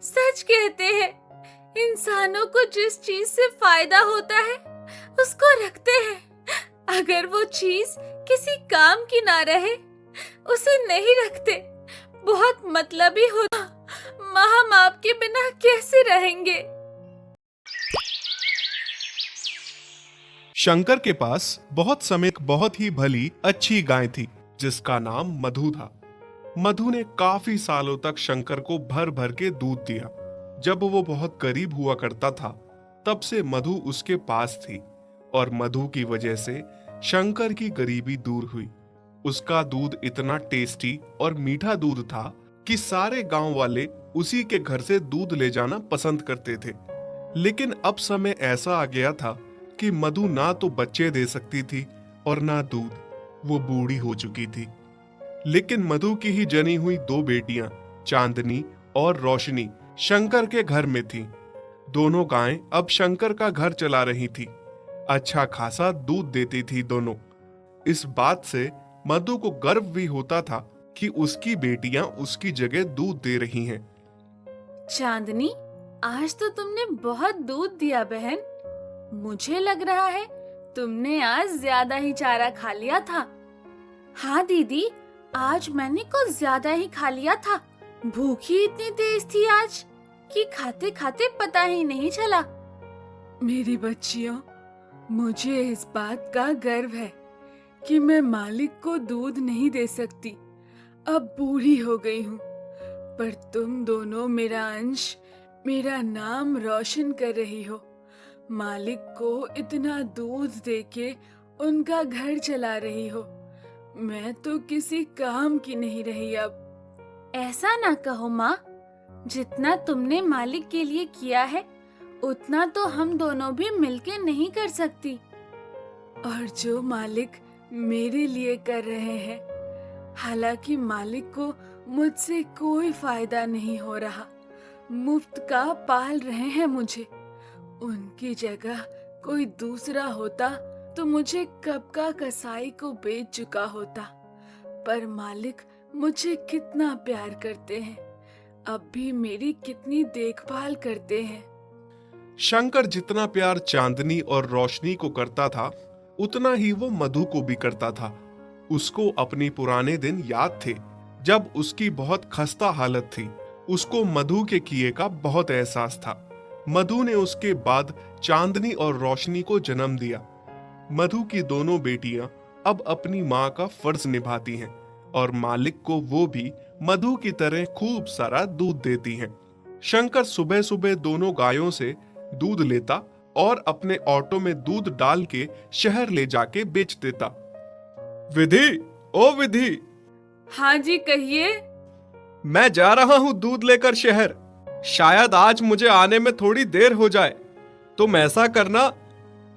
सच कहते हैं, इंसानों को जिस चीज से फायदा होता है उसको रखते हैं। अगर वो चीज किसी काम की ना रहे उसे नहीं रखते। बहुत मतलबी होता। माँ हम आपके बिना कैसे रहेंगे। शंकर के पास बहुत समय एक बहुत ही भली अच्छी गाय थी जिसका नाम मधु था। मधु ने काफी सालों तक शंकर को भर भर के दूध दिया। जब वो बहुत गरीब हुआ करता था तब से मधु उसके पास थी और मधु की वजह से शंकर की गरीबी दूर हुई। उसका दूध इतना टेस्टी और मीठा दूध था कि सारे गांव वाले उसी के घर से दूध ले जाना पसंद करते थे। लेकिन अब समय ऐसा आ गया था कि मधु ना तो बच्चे दे सकती थी और ना दूध। वो बूढ़ी हो चुकी थी। लेकिन मधु की ही जनी हुई दो बेटियां चांदनी और रोशनी शंकर के घर में थीं। दोनों गायें अब शंकर का घर चला रही थी। अच्छा खासा दूध देती थी दोनों। इस बात से मधु को गर्व भी होता था कि उसकी बेटियां उसकी जगह दूध दे रही हैं। चांदनी, आज तो तुमने बहुत दूध दिया बहन। मुझे लग रहा है तुमने आज ज्यादा ही चारा खा लिया था। हाँ दीदी, आज मैंने कुछ ज्यादा ही खा लिया था। भूख ही इतनी तेज थी आज कि खाते खाते पता ही नहीं चला। मेरी बच्चियों, मुझे इस बात का गर्व है कि मैं मालिक को दूध नहीं दे सकती। अब बूढ़ी हो गई हूँ, पर तुम दोनों मेरा अंश, मेरा नाम रोशन कर रही हो। मालिक को इतना दूध देके उनका घर चला रही हो। मैं तो किसी काम की नहीं रही अब। ऐसा ना कहो माँ, जितना तुमने मालिक के लिए किया है उतना तो हम दोनों भी मिलके नहीं कर सकती। और जो मालिक मेरे लिए कर रहे हैं, हालांकि मालिक को मुझसे कोई फायदा नहीं हो रहा, मुफ्त का पाल रहे हैं मुझे। उनकी जगह कोई दूसरा होता तो मुझे कब का कसाई को बेच चुका होता। पर मालिक मुझे कितना प्यार करते हैं, अब भी मेरी कितनी देखभाल करते हैं। शंकर जितना प्यार चांदनी और रोशनी को करता था उतना ही वो मधु को भी करता था। उसको अपनी पुराने दिन याद थे जब उसकी बहुत खस्ता हालत थी। उसको मधु के किए का बहुत एहसास था। मधु ने उसके बाद चांदनी और रोशनी को जन्म दिया। मधु की दोनों बेटियां अब अपनी माँ का फर्ज निभाती हैं और मालिक को वो भी मधु की तरह खूब सारा दूध देती हैं। शंकर सुबह सुबह दोनों गायों से दूध लेता और अपने ऑटो में दूध डाल के शहर ले जाके बेच देता। विधि, ओ विधि। हाँ जी, कहिए। मैं जा रहा हूँ दूध लेकर शहर। शायद आज मुझे आने में थोड़ी देर हो जाए। तुम ऐसा करना,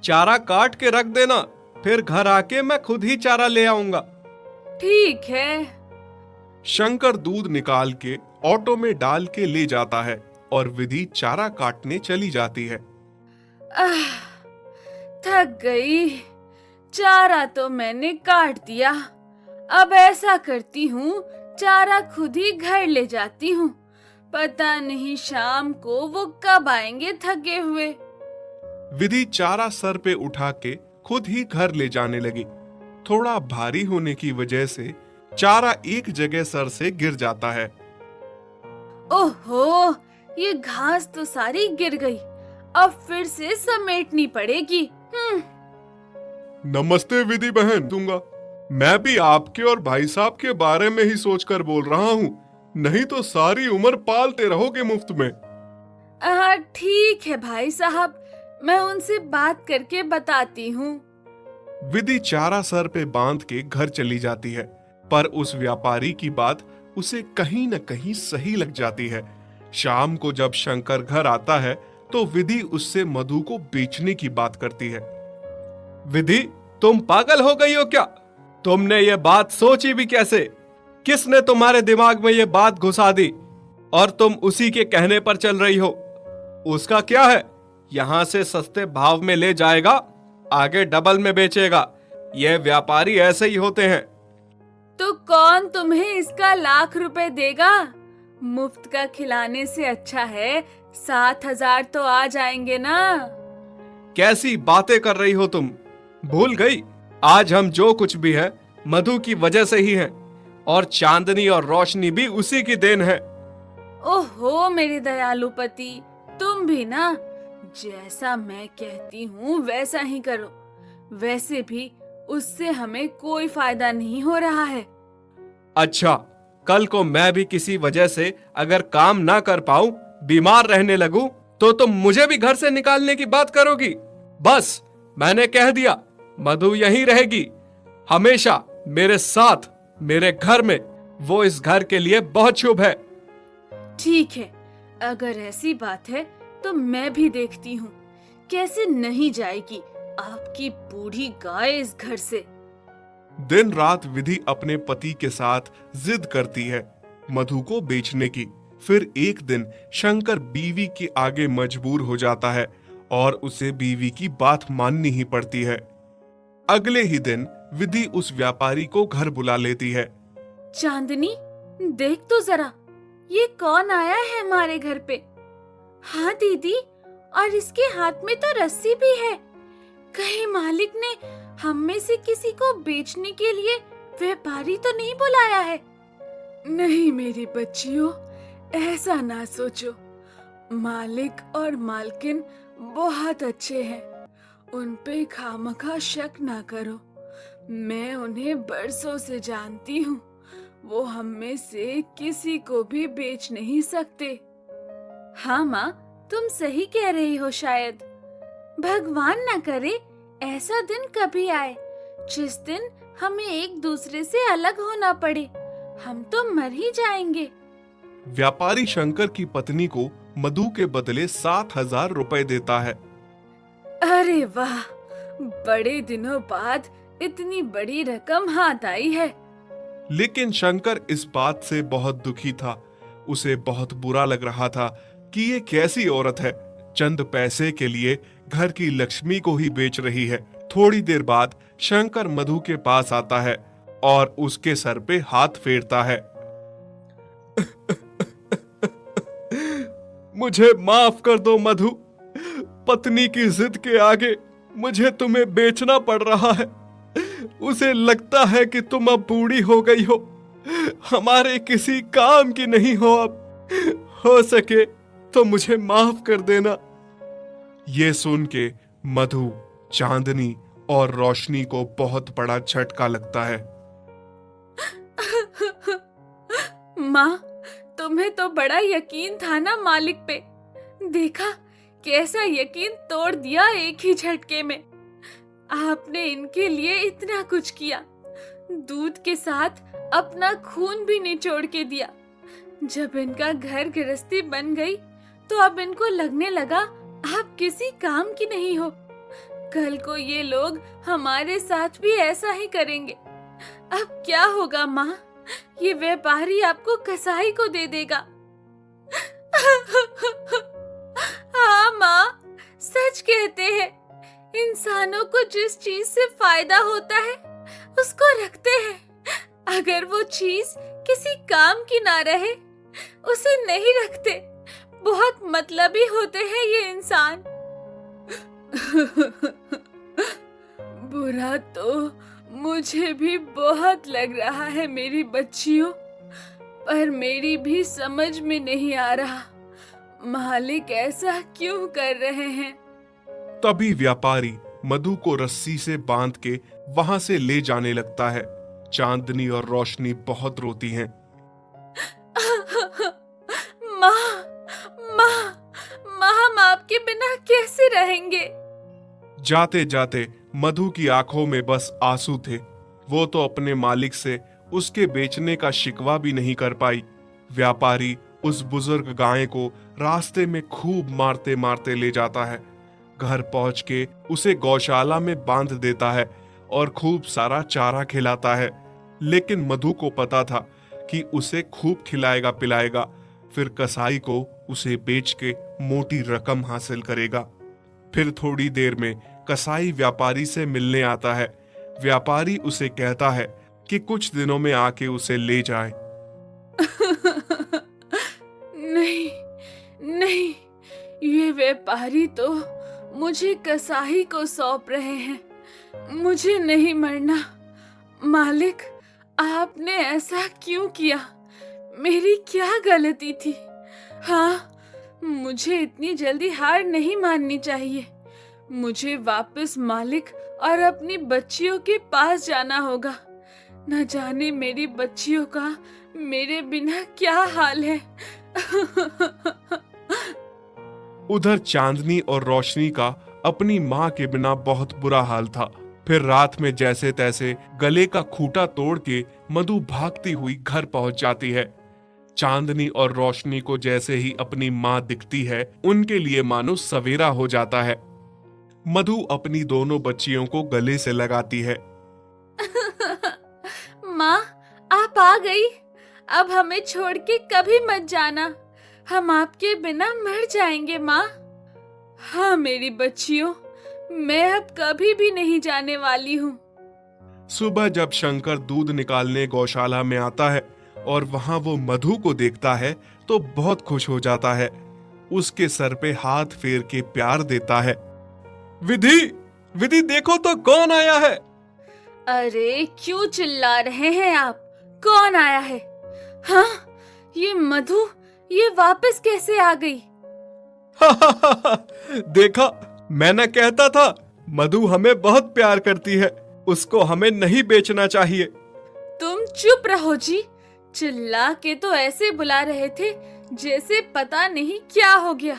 चारा काट के रख देना, फिर घर आके मैं खुद ही चारा ले आऊंगा। ठीक है। शंकर दूध निकाल के ऑटो में डाल के ले जाता है और विधि चारा काटने चली जाती है। थक गई। चारा तो मैंने काट दिया। अब ऐसा करती हूँ, चारा खुद ही घर ले जाती हूँ। पता नहीं शाम को वो कब आएंगे थके हुए। विधि चारा सर पे उठा के खुद ही घर ले जाने लगी। थोड़ा भारी होने की वजह से चारा एक जगह सर से गिर जाता है। ओहो, ये घास तो सारी गिर गई। अब फिर से समेटनी पड़ेगी। नमस्ते विधि बहन। दूंगा, मैं भी आपके और भाई साहब के बारे में ही सोचकर बोल रहा हूँ। नहीं तो सारी उम्र पालते रहोगे मुफ्त में। ठीक है भाई साहब, मैं उनसे बात करके बताती हूँ। विधि चारा सर पे बांध के घर चली जाती है, पर उस व्यापारी की बात उसे कहीं न कहीं सही लग जाती है। शाम को जब शंकर घर आता है तो विधि उससे मधु को बेचने की बात करती है। विधि, तुम पागल हो गई हो क्या? तुमने ये बात सोची भी कैसे? किसने तुम्हारे दिमाग में ये बात घुसा दी और तुम उसी के कहने पर चल रही हो? उसका क्या है, यहाँ से सस्ते भाव में ले जाएगा, आगे डबल में बेचेगा। ये व्यापारी ऐसे ही होते हैं। तो कौन तुम्हें इसका लाख रुपए देगा? मुफ्त का खिलाने से अच्छा है 7,000 तो आ जाएंगे ना। कैसी बातें कर रही हो तुम? भूल गई, आज हम जो कुछ भी है मधु की वजह से ही है, और चांदनी और रोशनी भी उसी की देन है। ओहो मेरे दयालु पति, तुम भी ना, जैसा मैं कहती हूँ वैसा ही करो। वैसे भी उससे हमें कोई फायदा नहीं हो रहा है। अच्छा, कल को मैं भी किसी वजह से अगर काम ना कर पाऊं, बीमार रहने लगूं, तो तुम मुझे भी घर से निकालने की बात करोगी? बस मैंने कह दिया, मधु यहीं रहेगी हमेशा मेरे साथ, मेरे घर में। वो इस घर के लिए बहुत शुभ है। ठीक है, अगर ऐसी बात है तो मैं भी देखती हूँ कैसे नहीं जाएगी आपकी बूढ़ी गाय इस घर से। दिन रात विधि अपने पति के साथ जिद करती है मधु को बेचने की। फिर एक दिन शंकर बीवी के आगे मजबूर हो जाता है और उसे बीवी की बात माननी ही पड़ती है। अगले ही दिन विधि उस व्यापारी को घर बुला लेती है। चांदनी, देख तो जरा, ये कौन आया है हमारे घर पे? हाँ दीदी, और इसके हाथ में तो रस्सी भी है। कहीं मालिक ने हम में से किसी को बेचने के लिए व्यापारी तो नहीं बुलाया है? नहीं मेरी बच्चियों, ऐसा ना सोचो। मालिक और मालकिन बहुत अच्छे हैं, उन पे खामखा शक ना करो। मैं उन्हें बरसों से जानती हूँ, वो हम में से किसी को भी बेच नहीं सकते। हाँ माँ, तुम सही कह रही हो। शायद भगवान ना करे ऐसा दिन कभी आए जिस दिन हमें एक दूसरे से अलग होना पड़े। हम तो मर ही जाएंगे। व्यापारी शंकर की पत्नी को मधु के बदले 7,000 रुपए देता है। अरे वाह, बड़े दिनों बाद इतनी बड़ी रकम हाथ आई है। लेकिन शंकर इस बात से बहुत दुखी था। उसे बहुत बुरा लग रहा था कि ये कैसी औरत है, चंद पैसे के लिए घर की लक्ष्मी को ही बेच रही है। थोड़ी देर बाद शंकर मधु के पास आता है और उसके सर पे हाथ फेरता है। मुझे माफ कर दो मधु, पत्नी की जिद के आगे मुझे तुम्हें बेचना पड़ रहा है। उसे लगता है कि तुम अब बूढ़ी हो गई हो, हमारे किसी काम की नहीं हो अब। हो सके तो मुझे माफ कर देना। ये सुन के मधु, चांदनी और रोशनी को बहुत बड़ा झटका लगता है। माँ, तुम्हें तो बड़ा यकीन था ना मालिक पे। देखा कैसा यकीन तोड़ दिया एक ही झटके में। आपने इनके लिए इतना कुछ किया, दूध के साथ अपना खून भी निचोड़ के दिया। जब इनका घर गृहस्थी बन गई तो अब इनको लगने लगा आप किसी काम की नहीं हो। कल को ये लोग हमारे साथ भी ऐसा ही करेंगे। अब क्या होगा माँ? ये व्यापारी आपको कसाई को दे देगा। हाँ माँ, सच कहते हैं, इंसानों को जिस चीज से फायदा होता है उसको रखते हैं। अगर वो चीज किसी काम की ना रहे उसे नहीं रखते। बहुत मतलबी होते हैं ये इंसान। बुरा तो मुझे भी बहुत लग रहा है मेरी बच्चियों, पर मेरी भी समझ में नहीं आ रहा मालिक ऐसा क्यों कर रहे हैं। तभी व्यापारी मधु को रस्सी से बांध के वहां से ले जाने लगता है। चांदनी और रोशनी बहुत रोती हैं। माँ, माँ, माँ, हम आपके बिना कैसे रहेंगे? जाते जाते मधु की आंखों में बस आंसू थे। वो तो अपने मालिक से उसके बेचने का शिकवा भी नहीं कर पाई। व्यापारी उस बुजुर्ग गाय को रास्ते में खूब मारते मारते ले जाता है। घर पहुंच के उसे गौशाला में बांध देता है और खूब सारा चारा खिलाता है। लेकिन मधु को पता था कि उसे खूब खिलाएगा पिलाएगा, फिर कसाई को उसे बेच के मोटी रकम हासिल करेगा। फिर थोड़ी देर में कसाई व्यापारी से मिलने आता है। व्यापारी उसे कहता है कि कुछ दिनों में आके उसे ले जाए। व्यापारी तो मुझे कसाई को सौंप रहे हैं। मुझे नहीं मरना। मालिक, आपने ऐसा क्यों किया? मेरी क्या गलती थी? हाँ, मुझे इतनी जल्दी हार नहीं माननी चाहिए। मुझे वापस मालिक और अपनी बच्चियों के पास जाना होगा। न जाने मेरी बच्चियों का मेरे बिना क्या हाल है। उधर चांदनी और रोशनी का अपनी माँ के बिना बहुत बुरा हाल था। फिर रात में जैसे तैसे गले का खूंटा तोड़ के मधु भागती हुई घर पहुंच जाती है। चांदनी और रोशनी को जैसे ही अपनी माँ दिखती है, उनके लिए मानो सवेरा हो जाता है। मधु अपनी दोनों बच्चियों को गले से लगाती है। माँ, आप आ गई। अब हमें छोड़ के कभी मत जाना। हम आपके बिना मर जाएंगे माँ। हाँ मेरी बच्चियों, मैं अब कभी भी नहीं जाने वाली हूँ। सुबह जब शंकर दूध निकालने गौशाला में आता है और वहां वो मधु को देखता है तो बहुत खुश हो जाता है। उसके सर पे हाथ फेर के प्यार देता है। विधि, विधि देखो तो कौन आया है। अरे क्यों चिल्ला रहे हैं आप? कौन आया है? हाँ, ये मधु, ये वापस कैसे आ गई? देखा, मैं न कहता था मधु हमें बहुत प्यार करती है, उसको हमें नहीं बेचना चाहिए। तुम चुप रहो जी। चिल्ला के तो ऐसे बुला रहे थे जैसे पता नहीं क्या हो गया।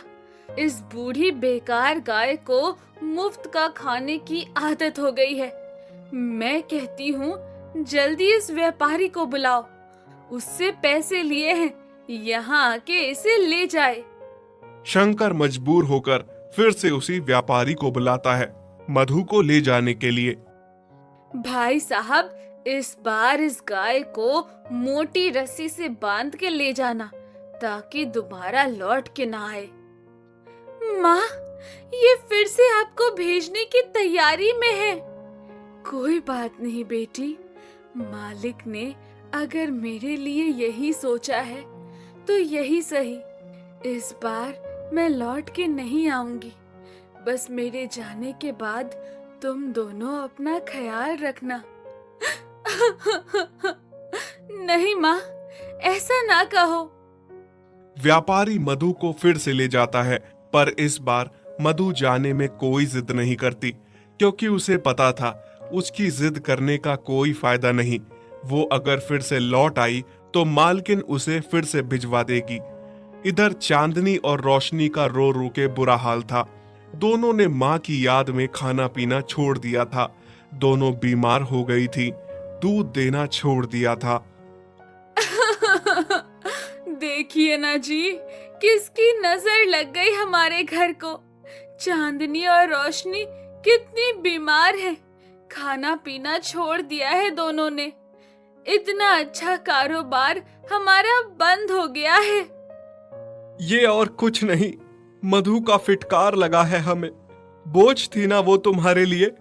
इस बूढ़ी बेकार गाय को मुफ्त का खाने की आदत हो गई है। मैं कहती हूँ जल्दी इस व्यापारी को बुलाओ। उससे पैसे लिए हैं, यहाँ आके इसे ले जाए। शंकर मजबूर होकर फिर से उसी व्यापारी को बुलाता है मधु को ले जाने के लिए। भाई साहब, इस बार इस गाय को मोटी रस्सी से बांध के ले जाना ताकि दोबारा लौट के ना आए। माँ, ये फिर से आपको भेजने की तैयारी में है। कोई बात नहीं बेटी, मालिक ने अगर मेरे लिए यही सोचा है तो यही सही। इस बार मैं लौट के नहीं आऊंगी। बस मेरे जाने के बाद तुम दोनों अपना ख्याल रखना। नहीं माँ, ऐसा ना कहो। व्यापारी मधु को फिर से ले जाता है, पर इस बार मधु जाने में कोई जिद नहीं करती, क्योंकि उसे पता था उसकी जिद करने का कोई फायदा नहीं। वो अगर फिर से लौट आई तो मालकिन उसे फिर से भिजवा देगी। इधर चांदनी और रोशनी का रो रो के बुरा हाल था। दोनों ने माँ की याद में खाना पीना छोड़ दिया था। दोनों बीमार हो गई थी, दूध देना छोड़ दिया था। देखिए ना जी, किसकी नजर लग गई हमारे घर को। चांदनी और रोशनी कितनी बीमार है। खाना पीना छोड़ दिया है दोनों ने। इतना अच्छा कारोबार हमारा बंद हो गया है। ये और कुछ नहीं, मधु का फिटकार लगा है हमें। बोझ थी ना वो तुम्हारे लिए,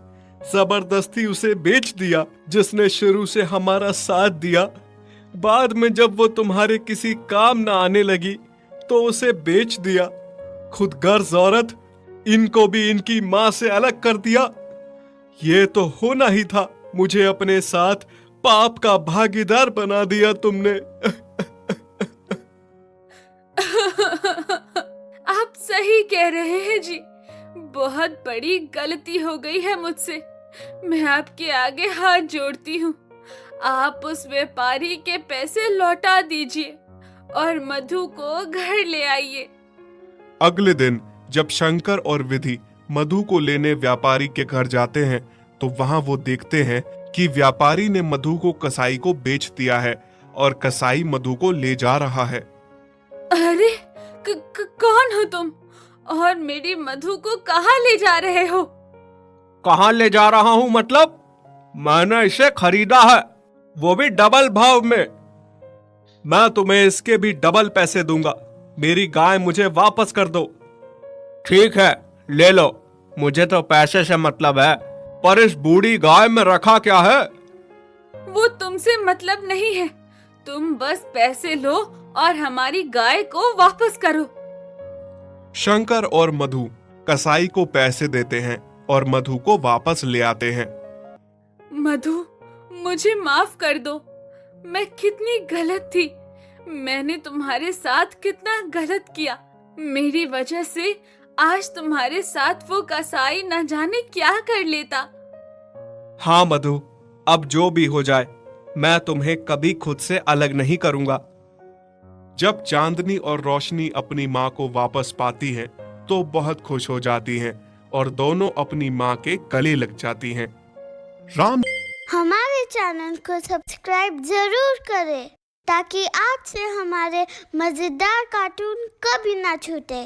जबरदस्ती उसे बेच दिया। जिसने शुरू से हमारा साथ दिया, बाद में जब वो तुम्हारे किसी काम ना आने लगी तो उसे बेच दिया। खुद गर्ज औरत, इनको भी इनकी माँ से अलग कर दिया। ये तो होना ही था। मुझे अपने साथ पाप का भागीदार बना दिया तुमने। आप सही कह रहे हैं जी। बहुत बड़ी गलती हो गई है मुझसे। मैं आपके आगे हाथ जोड़ती हूँ। आप उस व्यापारी के पैसे लौटा दीजिए और मधु को घर ले आइए। अगले दिन जब शंकर और विधि मधु को लेने व्यापारी के घर जाते हैं तो वहां वो देखते हैं कि व्यापारी ने मधु को कसाई को बेच दिया है और कसाई मधु को ले जा रहा है। अरे कौन हो तुम और मेरी मधु को कहाँ ले जा रहे हो? कहाँ ले जा रहा हूँ मतलब? मैंने इसे खरीदा है, वो भी डबल भाव में। मैं तुम्हें इसके भी डबल पैसे दूंगा। मेरी गाय मुझे वापस कर दो। ठीक है, ले लो, मुझे तो पैसे से मतलब है, पर इस बूढ़ी गाय में रखा क्या है? वो तुमसे मतलब नहीं है। तुम बस पैसे लो और हमारी गाय को वापस करो। शंकर और मधु कसाई को पैसे देते हैं और मधु को वापस ले आते हैं। मधु, मुझे माफ कर दो। मैं कितनी गलत थी। मैंने तुम्हारे साथ कितना गलत किया। मेरी वजह से आज तुम्हारे साथ वो कसाई न जाने क्या कर लेता। हाँ मधु, अब जो भी हो जाए मैं तुम्हें कभी खुद से अलग नहीं करूंगा। जब चांदनी और रोशनी अपनी माँ को वापस पाती हैं, तो बहुत खुश हो जाती हैं और दोनों अपनी माँ के गले लग जाती हैं। राम हमारे चैनल को सब्सक्राइब जरूर करें ताकि आपसे हमारे मजेदार कार्टून कभी ना छूटे।